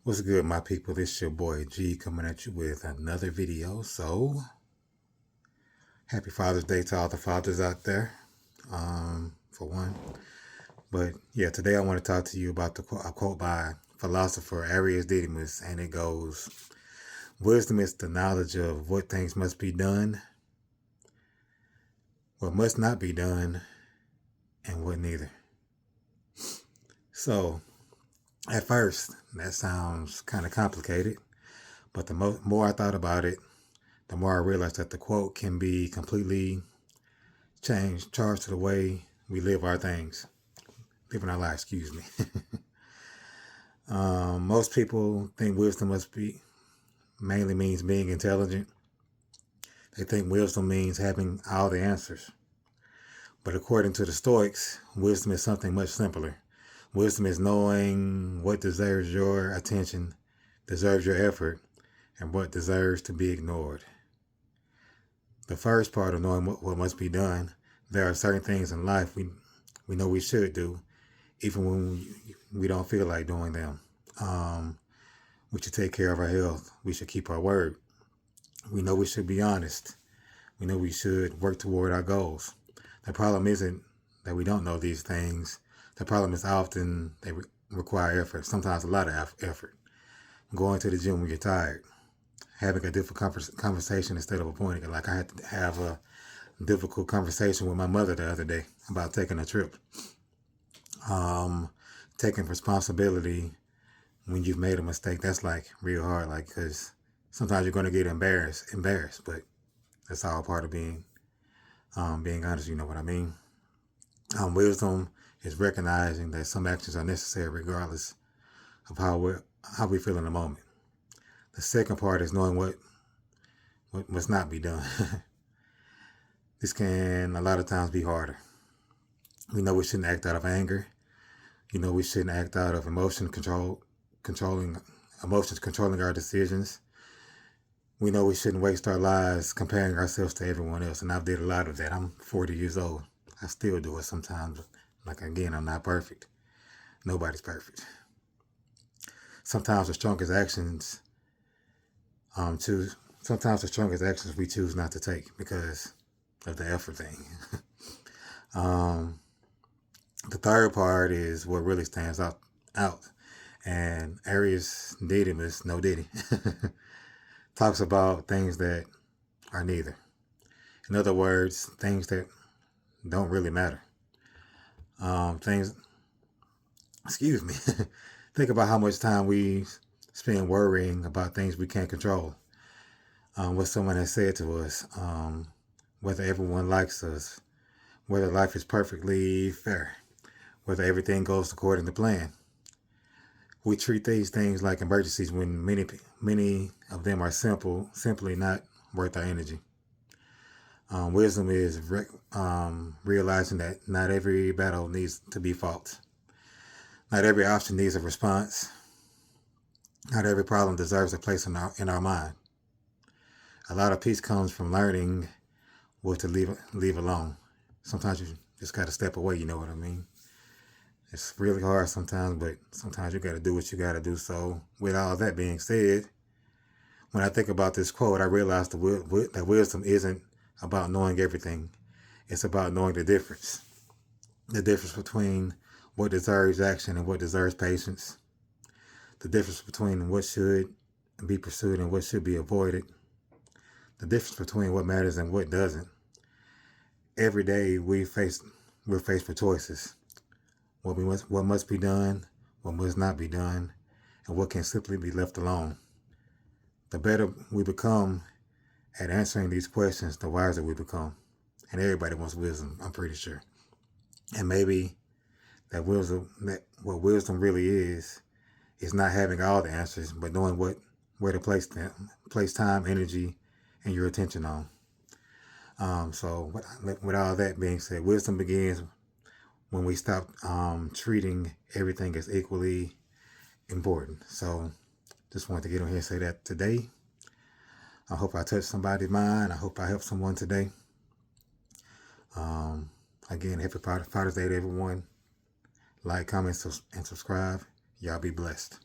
What's good, my people? This your boy G coming at you with another video. So, happy Father's Day to all the fathers out there, for one. But yeah, today I want to talk to you about a quote by philosopher Arius Didymus, and it goes, "Wisdom is the knowledge of what things must be done, what must not be done, and what neither." So, at first, that sounds kind of complicated, but the more I thought about it, the more I realized that the quote can be completely charged to the way we live our living our lives, excuse me. Most people think wisdom mainly means being intelligent. They think wisdom means having all the answers. But according to the Stoics, wisdom is something much simpler. Wisdom is knowing what deserves your attention, deserves your effort, and what deserves to be ignored. The first part of knowing what must be done, there are certain things in life we know we should do, even when we don't feel like doing them. We should take care of our health. We should keep our word. We know we should be honest. We know we should work toward our goals. The problem isn't that we don't know these things. The problem is often they require effort, sometimes a lot of effort. Going to the gym when you're tired. Having a difficult conversation instead of avoiding it. Like I had to have a difficult conversation with my mother the other day about taking a trip. Taking responsibility when you've made a mistake, that's like real hard. Like, because sometimes you're going to get embarrassed, but that's all part of being honest. You know what I mean? Wisdom is recognizing that some actions are necessary regardless of how we feel in the moment. The second part is knowing what must not be done. This can a lot of times be harder. We know we shouldn't act out of anger. You know we shouldn't act out of controlling our decisions. We know we shouldn't waste our lives comparing ourselves to everyone else, and I've did a lot of that. I'm 40 years old. I still do it sometimes. Like, again, I'm not perfect. Nobody's perfect. Sometimes the strongest actions we choose not to take because of the effort thing. The third part is what really stands out. And Arius Didymus, no Diddy, talks about things that are neither. In other words, things that don't really matter. Think about how much time we spend worrying about things we can't control. What someone has said to us, whether everyone likes us, whether life is perfectly fair, whether everything goes according to plan. We treat these things like emergencies when many of them are simply not worth our energy. Wisdom is realizing that not every battle needs to be fought. Not every option needs a response. Not every problem deserves a place in our mind. A lot of peace comes from learning what to leave alone. Sometimes you just got to step away, you know what I mean? It's really hard sometimes, but sometimes you got to do what you got to do. So with all that being said, when I think about this quote, I realize that wisdom isn't about knowing everything. It's about knowing the difference. The difference between what deserves action and what deserves patience. The difference between what should be pursued and what should be avoided. The difference between what matters and what doesn't. Every day we're faced with choices. What must be done, what must not be done, and what can simply be left alone. The better we become at answering these questions, the wiser we become. And everybody wants wisdom, I'm pretty sure. And maybe what wisdom really is not having all the answers, but knowing where to place time, energy, and your attention on. So with all that being said, wisdom begins when we stop treating everything as equally important. So just wanted to get on here and say that today. I hope I touched somebody's mind. I hope I helped someone today. Again, happy Father's Day to everyone. Like, comment, and subscribe. Y'all be blessed.